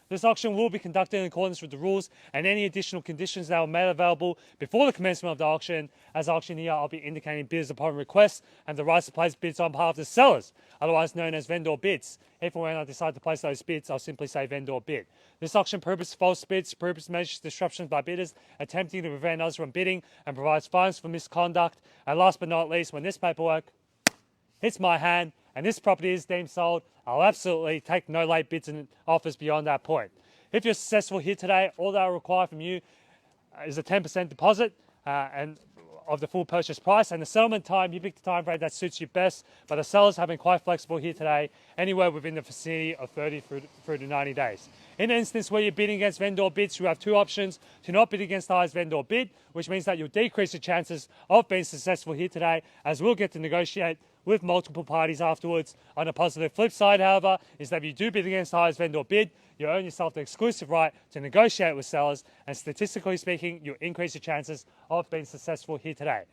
This auction will be conducted in accordance with the rules and any additional conditions that were made available before the commencement of the auction. As auctioneer, I'll be indicating bids upon request and the rights to place bids on behalf of the sellers, otherwise known as vendor bids. If and when I decide to place those bids, I'll simply say vendor bid. This auction prohibits false bids, prohibits malicious disruptions by bidders attempting to prevent others from bidding, and provides fines for misconduct. And last but not least, when this paperwork hits my hand and this property is deemed sold, I'll absolutely take no late bids and offers beyond that point. If you're successful here today, all that I require from you is a 10% deposit and of the full purchase price, and the settlement time, you pick the time frame that suits you best, but the sellers have been quite flexible here today, anywhere within the vicinity of 30 through to 90 days. In an instance where you're bidding against vendor bids, you have two options: to not bid against the highest vendor bid, which means that you'll decrease your chances of being successful here today, as we'll get to negotiate with multiple parties afterwards. On a positive flip side, however, is that if you do bid against the highest vendor bid, you earn yourself the exclusive right to negotiate with sellers, and statistically speaking, you increase your chances of being successful here today.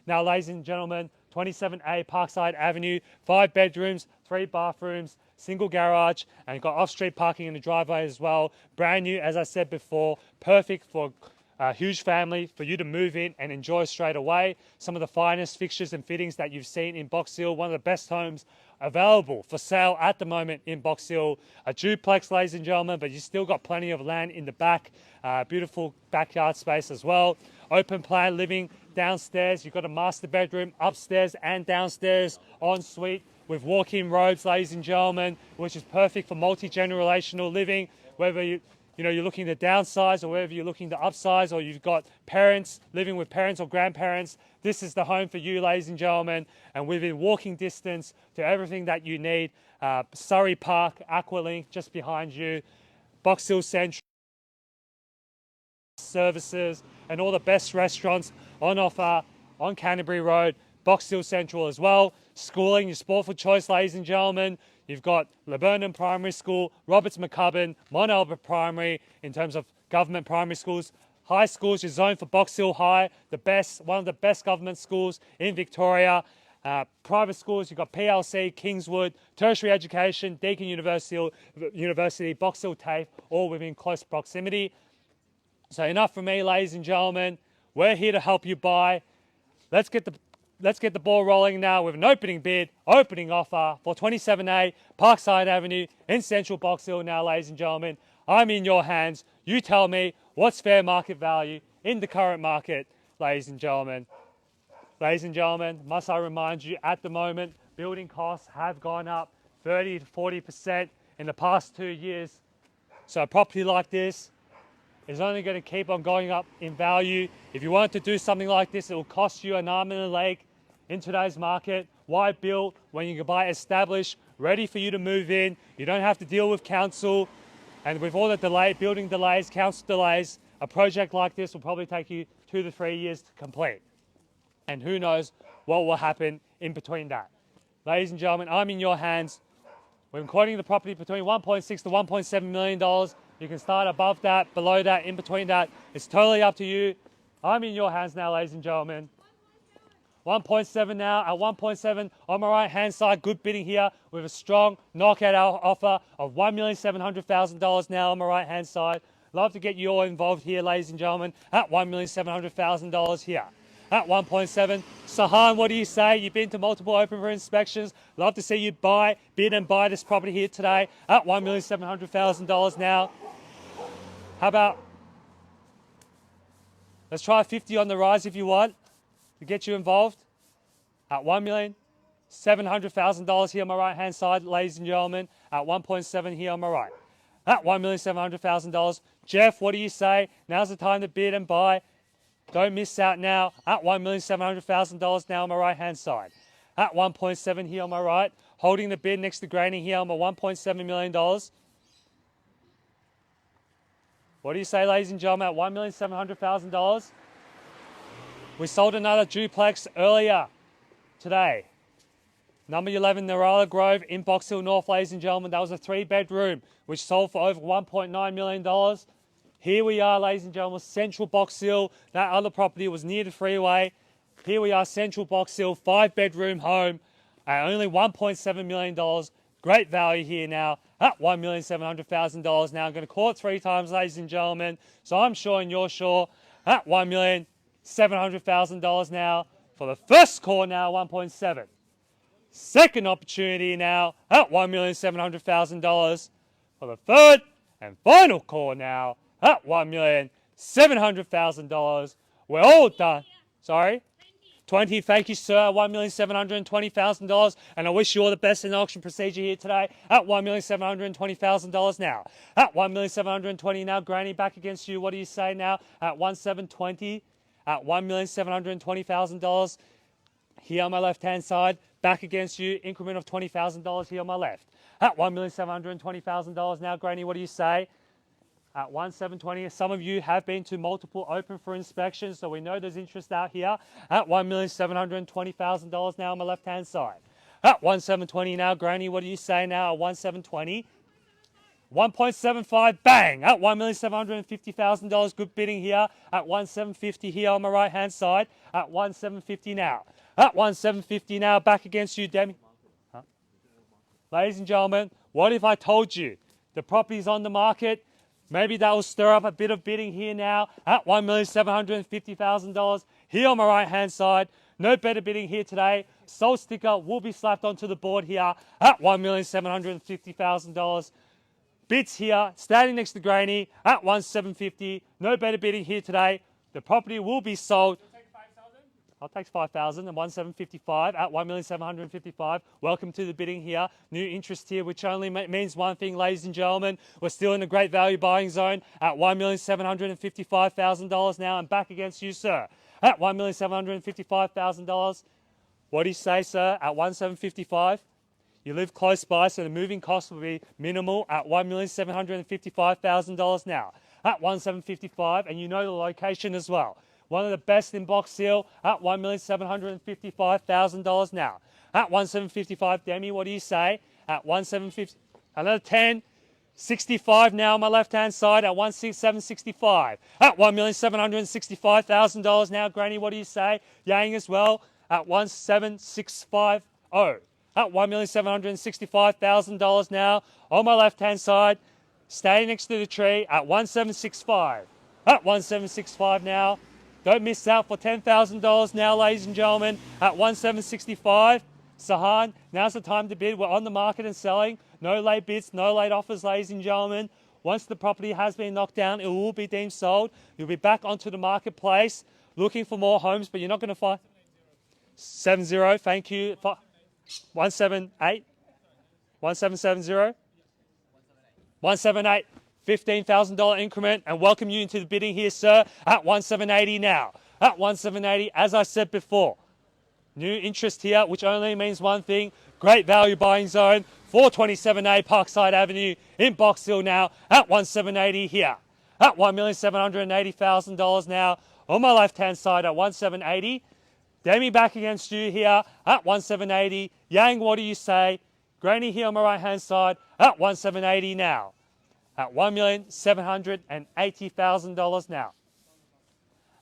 Now, ladies and gentlemen, 27A Parkside Avenue, 5 bedrooms, 3 bathrooms, single garage, and you've got off-street parking in the driveway as well. Brand new, as I said before, perfect for a huge family, for you to move in and enjoy straight away. Some of the finest fixtures and fittings that you've seen in Box Hill, one of the best homes available for sale at the moment in Box Hill. A duplex, ladies and gentlemen, but you've still got plenty of land in the back. Beautiful backyard space as well. Open plan living downstairs. You've got a master bedroom upstairs and downstairs, en suite with walk-in robes, ladies and gentlemen, which is perfect for multi-generational living, whether you're looking to downsize or whether you're looking to upsize, or you've got parents living with parents or grandparents. This is the home for you, ladies and gentlemen, and within walking distance to everything that you need. Surrey Park, Aqualink just behind you, Box Hill Central services, and all the best restaurants on offer on Canterbury Road, Box Hill Central as well. Schooling, your sport for choice, ladies and gentlemen. You've got Laburnum Primary School, Roberts McCubbin, Mont Albert Primary in terms of government primary schools. High schools, you're zoned for Box Hill High, one of the best government schools in Victoria. Private schools, you've got PLC, Kingswood, tertiary education, Deakin University, Box Hill TAFE, all within close proximity. So enough from me, ladies and gentlemen. We're here to help you buy. Let's get the ball rolling now with an opening bid, opening offer for 27A Parkside Avenue in Central Box Hill. Now, ladies and gentlemen, I'm in your hands. You tell me what's fair market value in the current market, ladies and gentlemen. Ladies and gentlemen, must I remind you, at the moment, building costs have gone up 30 to 40% in the past 2 years. So a property like this is only going to keep on going up in value. If you want to do something like this, it will cost you an arm and a leg in today's market. Why build when you can buy established, ready for you to move in? You don't have to deal with council. And with all the building delays, council delays, a project like this will probably take you 2 to 3 years to complete. And who knows what will happen in between that. Ladies and gentlemen, I'm in your hands. We're quoting the property between $1.6 to $1.7 million. You can start above that, below that, in between that. It's totally up to you. I'm in your hands now, ladies and gentlemen. 1.7 now. At 1.7 on my right hand side, good bidding here with a strong knockout offer of $1,700,000 now on my right hand side. Love to get you all involved here, ladies and gentlemen, at $1,700,000 here. At 1.7, Sahan, what do you say? You've been to multiple open for inspections. Love to see you bid and buy this property here today at $1,700,000 now. How about, let's try 50 on the rise if you want to get you involved at $1,700,000 here on my right hand side, ladies and gentlemen, at 1.7 here on my right. At $1,700,000. Jeff, what do you say? Now's the time to bid and buy. Don't miss out now at $1,700,000 now on my right hand side. At 1.7 here on my right, holding the bid next to Granny here on my $1.7 million. What do you say, ladies and gentlemen, at $1,700,000? We sold another duplex earlier today. Number 11, Narala Grove in Box Hill North, ladies and gentlemen. That was a 3-bedroom, which sold for over $1.9 million. Here we are, ladies and gentlemen, Central Box Hill. That other property was near the freeway. Here we are, Central Box Hill, 5-bedroom home at only $1.7 million. Great value here now at $1,700,000 now. I'm going to call it 3 times, ladies and gentlemen. So I'm sure and you're sure at $1,700,000 now for the first call now, 1.7. Second opportunity now at $1,700,000 for the third and final call now at $1,700,000. We're all done. Sorry? 20, thank you, sir. $1,720,000. And I wish you all the best in the auction procedure here today at $1,720,000 now. At $1,720,000 now, Granny back against you. What do you say now? At $1,720,000. At $1,720,000 here on my left-hand side. Back against you, increment of $20,000 here on my left. At $1,720,000 now, Granny, what do you say? At $1,720,000, some of you have been to multiple open for inspection, so we know there's interest out here. At $1,720,000 now on my left-hand side. At $1,720,000 now, Granny, what do you say now? At $1,720,000. 1.75, bang! At $1,750,000, good bidding here. At $1,750,000 here on my right-hand side. At $1,750,000 now. At $1,750,000 now, back against you, Demi. Huh? Ladies and gentlemen, what if I told you the property's on the market? Maybe that will stir up a bit of bidding here now at $1,750,000 here on my right-hand side. No better bidding here today. Sold sticker will be slapped onto the board here at $1,750,000. Bids here, standing next to Granny at $1,750,000. No better bidding here today. The property will be sold. I'll take 5,000 and $1,755 at $1,755,000. Welcome to the bidding here. New interest here, which only means one thing, ladies and gentlemen. We're still in a great value buying zone at $1,755,000 now. And back against you, sir, at $1,755,000. What do you say, sir? At $1,755,000. You live close by, so the moving cost will be minimal at $1,755,000 now. At $1,755,000, and you know the location as well. One of the best in Box Hill at $1,755,000 now. At $1,755,000, Demi, what do you say? At $1,750,000, another 10, 65 now on my left-hand side at $1,765,000. At $1,765,000 now, Granny, what do you say? Yang as well at $1,765,000. At $1,765,000 now on my left-hand side, staying next to the tree at $1,765,000. At $1,765,000 now. Don't miss out for $10,000 now, ladies and gentlemen, at $1,765,000. Sahan, now's the time to bid. We're on the market and selling. No late bids, no late offers, ladies and gentlemen. Once the property has been knocked down, it will be deemed sold. You'll be back onto the marketplace looking for more homes, but you're not going to find... 70, thank you. 178. 1770. 178. $15,000 increment, and welcome you into the bidding here, sir, at $1,780 now. At $1,780, as I said before. New interest here, which only means one thing. Great value buying zone for 27A Parkside Avenue in Box Hill now at $1,780 here. At $1,780,000 now on my left-hand side at $1,780. Demi back against you here at $1,780. Yang, what do you say? Granny here on my right-hand side at $1,780 now. At $1,780,000 now.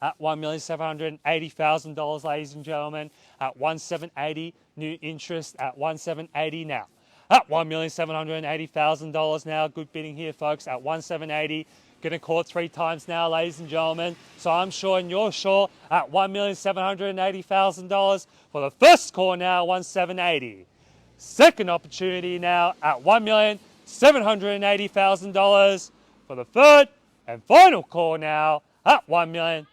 At $1,780,000, ladies and gentlemen. At $1,780, new interest at $1,780 now. At $1,780,000 now. Good bidding here, folks, at $1,780. Going to call it 3 times now, ladies and gentlemen. So I'm sure and you're sure at $1,780,000 for the first call now, $1,780. Second opportunity now at $1,780,000 for the third and final call now at $1 million.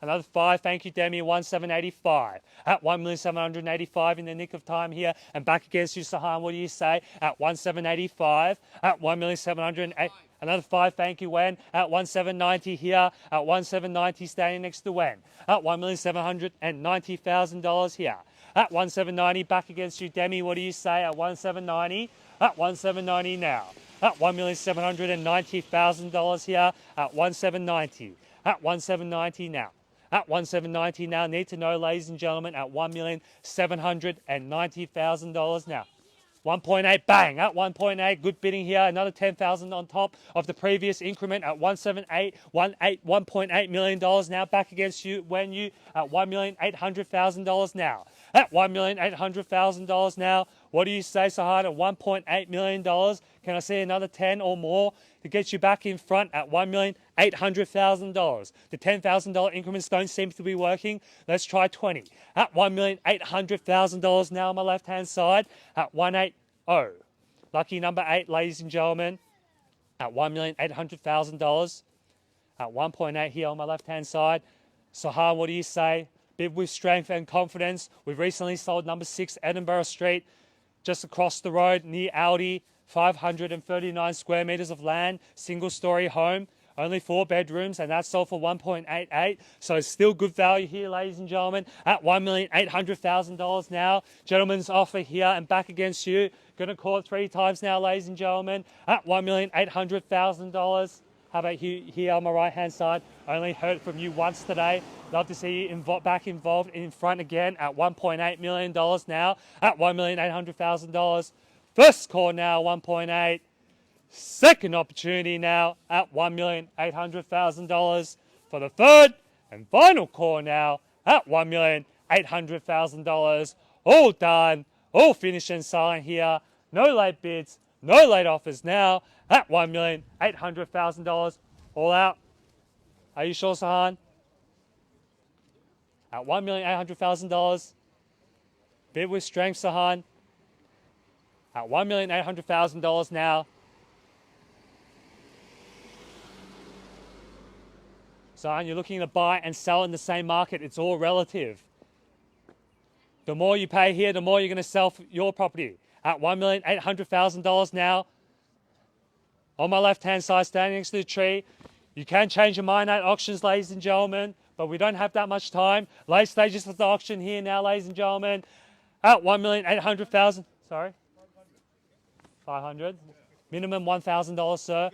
Another 5, thank you, Demi, $1,785. At $1,785 in the nick of time here. And back against you, Sahan, what do you say? At $1,785. At $1,708. Another 5, thank you, Wen. At $1,790 here. At $1,790 standing next to Wen. At $1,790,000 here. At $1,790 back against you, Demi, what do you say? At $1,790. At $1,790 now. At $1,790,000 here. At $1,790. At $1,790 now. At $1,790 now. Need to know, ladies and gentlemen, at $1,790,000 now. 1.8, bang, at 1.8, good bidding here. Another 10,000 on top of the previous increment at $1.8 million now. Back against you when you at $1,800,000 now. At $1,800,000 now. What do you say, Sahan, at $1.8 million? Can I see another 10 or more to get you back in front at $1,800,000? The $10,000 increments don't seem to be working. Let's try 20. At $1,800,000 now on my left-hand side at 180. Lucky number 8, ladies and gentlemen, at $1,800,000. At 1.8 here on my left-hand side. Sahan, what do you say? Bid with strength and confidence. We've recently sold number 6 Edinburgh Street, just across the road near Aldi. 539 square meters of land, single-story home, only 4 bedrooms, and that's sold for $1.88. So it's still good value here, ladies and gentlemen, at $1,800,000 now. Gentlemen's offer here and back against you. Going to call it 3 times now, ladies and gentlemen, at $1,800,000. How about here on my right-hand side? Only heard from you once today. Love to see you back involved in front again at $1.8 million now, at $1,800,000. First call now, 1.8. Second opportunity now at $1,800,000 for the third and final call now at $1,800,000. All done, all finished and signed here. No late bids, no late offers now at $1,800,000. All out. Are you sure, Sahan? At $1,800,000. Bid with strength, Sahan. At $1,800,000 now. Sahan, you're looking to buy and sell in the same market. It's all relative. The more you pay here, the more you're going to sell for your property. At $1,800,000 now. On my left-hand side, standing next to the tree. You can change your mind at auctions, ladies and gentlemen, but we don't have that much time. Late stages of the auction here now, ladies and gentlemen. At $1,800,000. Sorry? 500. Minimum $1,000, sir.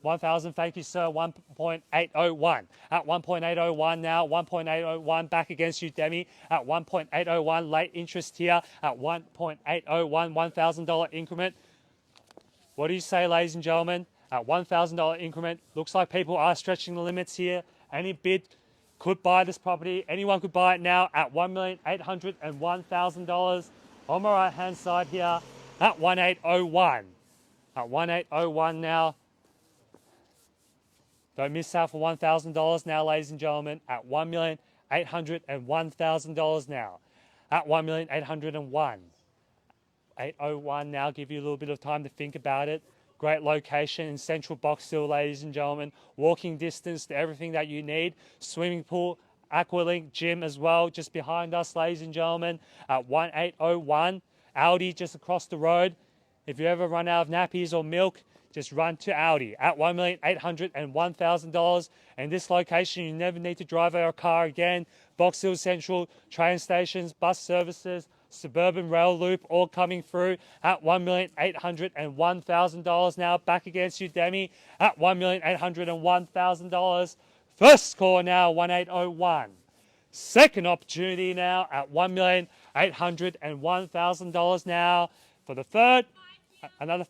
1,000, thank you, sir. 1.801. At 1.801 now. 1.801 back against you, Demi. At 1.801, late interest here. At 1.801, $1,000 increment. What do you say, ladies and gentlemen? At $1,000 increment. Looks like people are stretching the limits here. Any bid could buy this property. Anyone could buy it now at $1,801,000. On my right-hand side here. At 1.801. At 1.801 now. Don't miss out for $1,000 now, ladies and gentlemen. At $1,801,000 now. At $1,801,000. 801 now. Give you a little bit of time to think about it. Great location in central Buxton, ladies and gentlemen. Walking distance to everything that you need. Swimming pool, aqualink, gym as well, just behind us, ladies and gentlemen. At 1.801. Aldi just across the road. If you ever run out of nappies or milk, just run to Aldi at $1,801,000. And this location, you never need to drive our car again. Box Hill Central, train stations, bus services, suburban rail loop, all coming through at $1,801,000 now. Back against you, Demi, at $1,801,000. First call now, 1.801. Second opportunity now at $1,801,000 now. For the third, another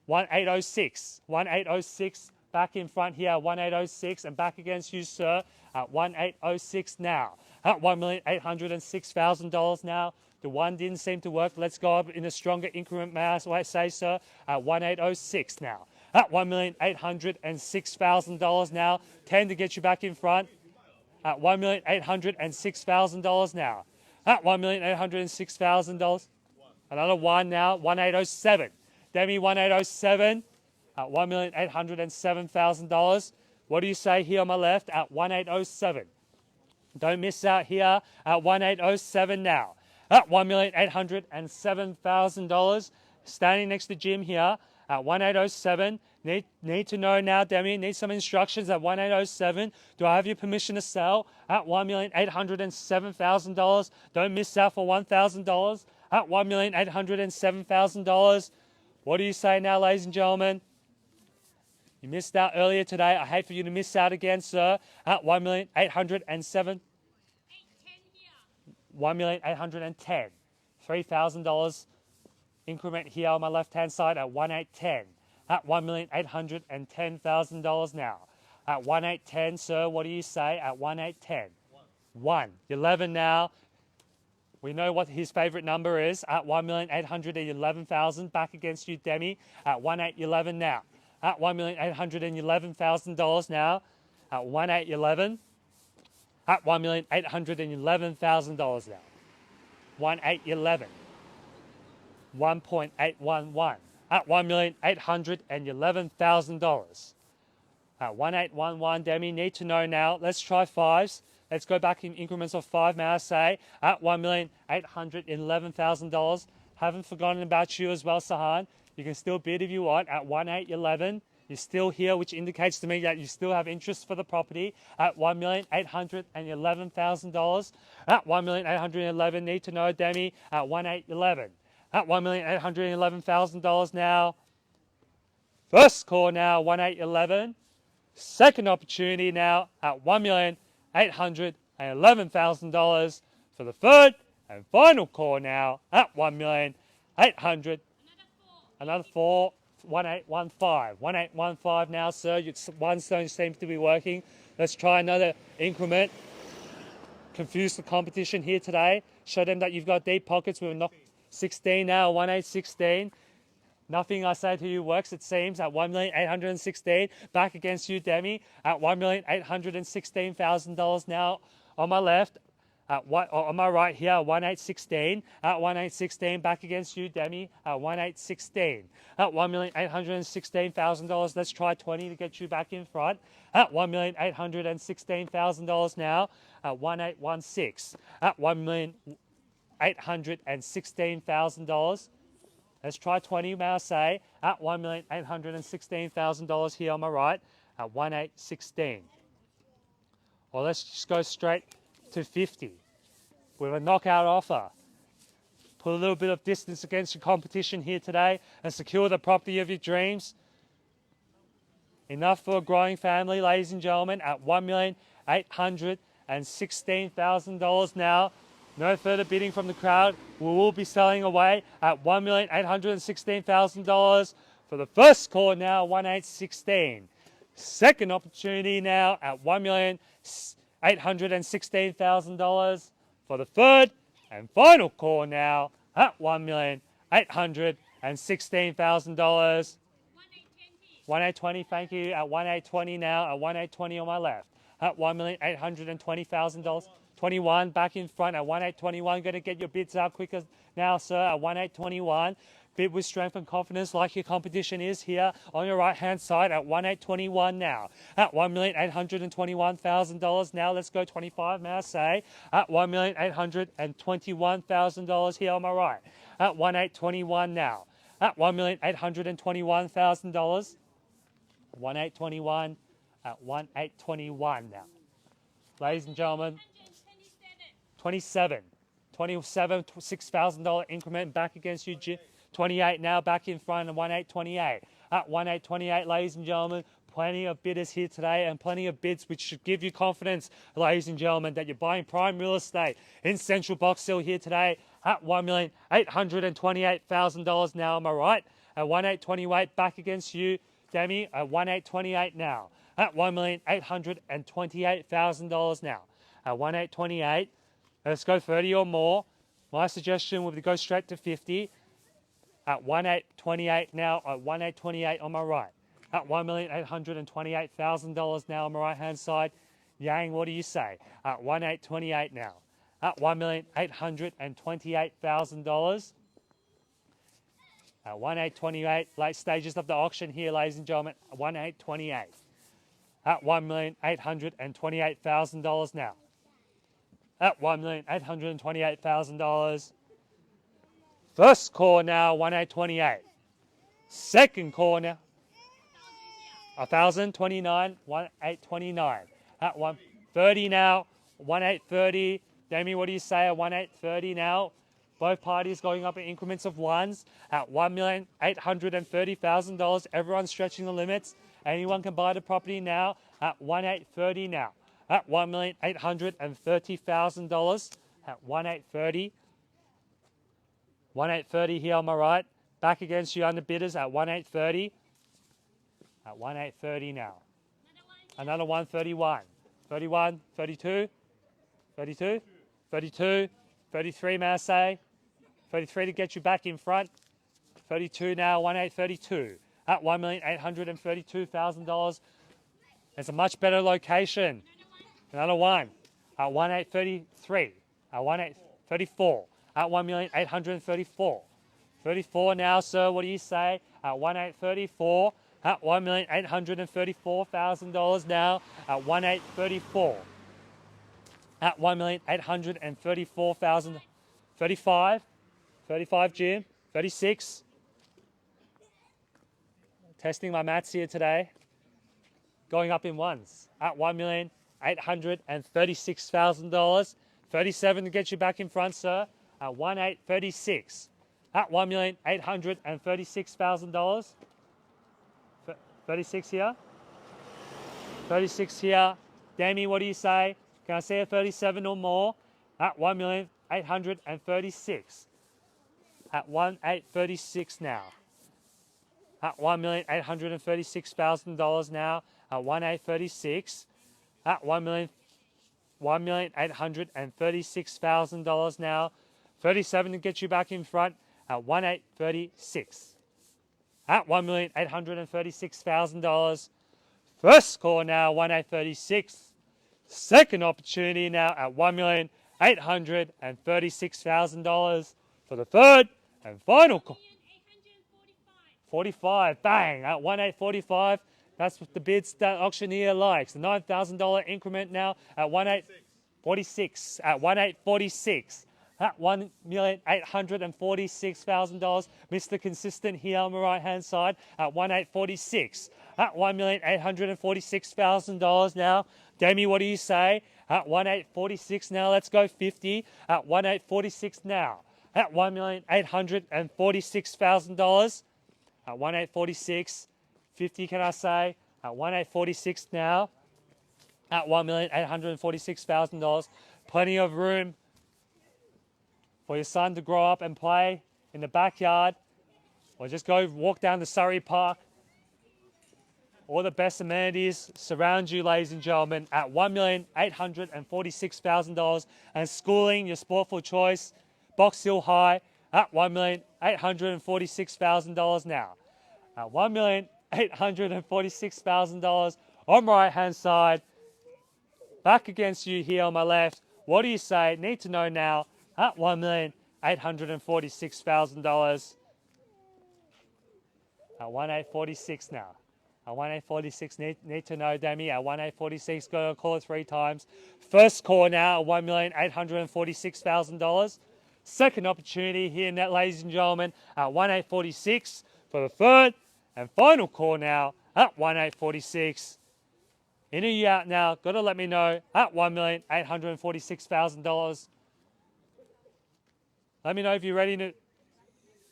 1.806. 1.806 back in front here, 1.806, and back against you, sir, at 1.806 now. At $1,806,000 now. The one didn't seem to work. Let's go up in a stronger increment, may I say, sir, at 1.806 now. At $1,806,000 now. 10 to get you back in front. At $1,806,000 now. At $1,806,000. Another one now, 1.807. Demi, 1.807 at $1,807,000. What do you say here on my left at 1.807? Don't miss out here at 1.807 now. At $1,807,000. Standing next to Jim here at 1.807. Need to know now, Demi, need some instructions at 1.807. Do I have your permission to sell at $1,807,000? Don't miss out for $1,000 at $1,807,000. What do you say now, ladies and gentlemen? You missed out earlier today. I hate for you to miss out again, sir. At $1,807,000. $1,810,000. $3,000 increment here on my left-hand side at 1.810. At $1,810,000 now. At 1.810, sir, what do you say? At 1.810. 1. 11 now. We know what his favourite number is at 1,811,000. Back against you, Demi, at 1,811 now. At $1,811,000 now. At 1,811. At $1,811,000 now. 1,811. 1.811. At $1,811,000. At 1,811, Demi, need to know now. Let's try fives. Let's go back in increments of 5, may I say, at $1,811,000. Haven't forgotten about you as well, Sahan. You can still bid if you want at 1,811. You're still here, which indicates to me that you still have interest for the property at $1,811,000. At $1,811,000, need to know, Demi, at 1,811. At $1,811,000 now. First call now, 1,811. Second opportunity now at $1,811,000 for the third and final call now at $1,800,000. Another four, 1,815. 1,815 now, sir. One stone seems to be working. Let's try another increment. Confuse the competition here today. Show them that you've got deep pockets. We're not 16 now, 1,816. Nothing I say to you works, it seems, at $1,816,000. Back against you, Demi, at $1,816,000 now on my left. On my right here, 1,816. At 1,816, back against you, Demi, at 1,816. At $1,816,000, let's try 20 to get you back in front. At $1,816,000 now, at 1,816. At $1,816,000. Let's try 20, may I say, at $1,816,000 here on my right, at 1,816. Or let's just go straight to 50 with a knockout offer. Put a little bit of distance against your competition here today and secure the property of your dreams. Enough for a growing family, ladies and gentlemen, at $1,816,000 now. No further bidding from the crowd. We will be selling away at $1,816,000 for the first call now, 1,816. Second opportunity now at $1,816,000 for the third and final call now at $1,816,000. 1,820, thank you. At 1,820 now, at 1,820 on my left. At $1,820,000. 21 back in front at 1,821. Going to get your bids out quicker now, sir, at 1,821. Bid with strength and confidence like your competition is here on your right-hand side at 1,821 now. At $1,821,000 now. Let's go 25, may I say. At $1,821,000 here on my right. At 1,821 now. At $1,821,000. 1,821 at 1,821 now. Ladies and gentlemen, 27, $6,000 increment back against you. 28 now back in front of 1,828. At 1,828, ladies and gentlemen, plenty of bidders here today and plenty of bids which should give you confidence, ladies and gentlemen, that you're buying prime real estate in Central Box Hill here today at $1,828,000 now. Am I right? At 1,828 back against you, Demi, at 1,828 now. At $1,828,000 now. At 1,828. Let's go 30 or more. My suggestion would be to go straight to 50 at 1,828 now, at 1,828 on my right. At $1,828,000 now on my right-hand side. Yang, what do you say? At 1,828 now. At $1,828,000. At 1,828, late stages of the auction here, ladies and gentlemen, 1,828. At $1,828,000 now. At $1,828,000. First call now, 1,828. Second call now, 1,029, 1,829. At 1,30 now, 1,830. Demi, what do you say at 1,830 now? Both parties going up in increments of ones at $1,830,000. Everyone's stretching the limits. Anyone can buy the property now at 1,830 now. At $1,830,000 at 1,830. 1,830 here on my right. Back against you under bidders at 1,830. At 1,830 now. Another 131. 31, 32, 32, 32, 33, may I say? 33 to get you back in front. 32 now, 1832 at $1,832,000. It's a much better location. Another one at 1833, at 1834, at 1,834. 34 now, sir, what do you say? At 1834, at $1,834,000 now, at 1834. At 1,834,000. 35, 35, Jim, 36. Testing my maths here today. Going up in ones at $1,836,000. 37 to get you back in front, sir, at 1,836. At $1,836,000. 36 here. 36 here. Damien, what do you say? Can I see a 37 or more? At 1,836. At 1,836 now. At $1,836,000 now. At 1,836. At $1,836,000 now. 37 to get you back in front. At 1,836. At $1,836,000. First call now, 1,836. Second opportunity now at $1,836,000 for the third and final call. 45, bang, at 1,845. That's what the bids that auctioneer likes. The $9,000 increment now at 1,846. At 1,846. At $1,846,000. Mr. Consistent here on the right-hand side at 1,846. At $1,846,000 now. Damien, what do you say? At 1,846 now, let's go 50. At 1,846 now. At $1,846,000. At 1,846. 50, can I say? At 1,846 now. At $1,846,000. Plenty of room for your son to grow up and play in the backyard, or just go walk down the Surrey Park. All the best amenities surround you, ladies and gentlemen, at $1,846,000. And schooling, your sportful choice, Box Hill High, at $1,846,000 now. At $1,846,000 on my right-hand side. Back against you here on my left. What do you say? Need to know now. At $1,846,000. At 1,846 now. At 1,846, need to know, Damien. At 1,846, go call it 3 times. First call now at $1,846,000. Second opportunity here, net, ladies and gentlemen, at 1,846 for the third and final call now at 1,846. In or you out now? Got to let me know at $1,846,000. Let me know if you're ready to,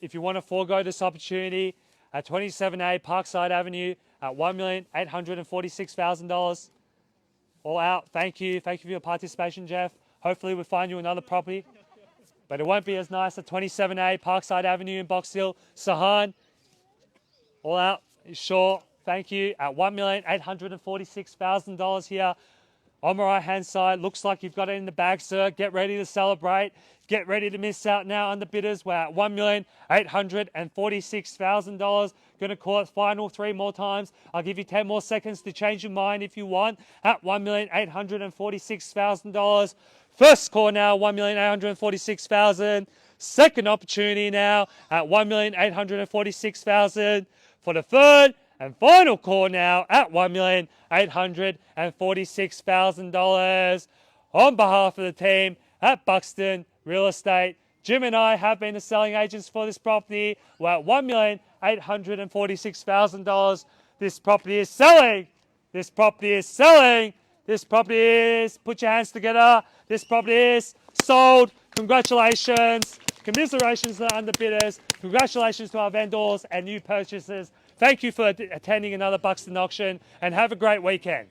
if you want to forego this opportunity at 27A Parkside Avenue at $1,846,000. All out. Thank you. Thank you for your participation, Jeff. Hopefully we'll find you another property. But it won't be as nice at 27A Parkside Avenue in Box Hill. Sahan, all out. Sure. Thank you. At $1,846,000 here. On my right-hand side, looks like you've got it in the bag, sir. Get ready to celebrate. Get ready to miss out now on the bidders. We're at $1,846,000. Going to call it final 3 more times. I'll give you 10 more seconds to change your mind if you want. At $1,846,000. First call now, $1,846,000. Second opportunity now at $1,846,000 for the third and final call now at $1,846,000. On behalf of the team at Buxton Real Estate, Jim and I have been the selling agents for this property. We're at $1,846,000. This property is selling. This property is selling. This property is, put your hands together. This property is sold. Congratulations. Commiserations to the underbidders. Congratulations to our vendors and new purchasers. Thank you for attending another Buxton auction and have a great weekend.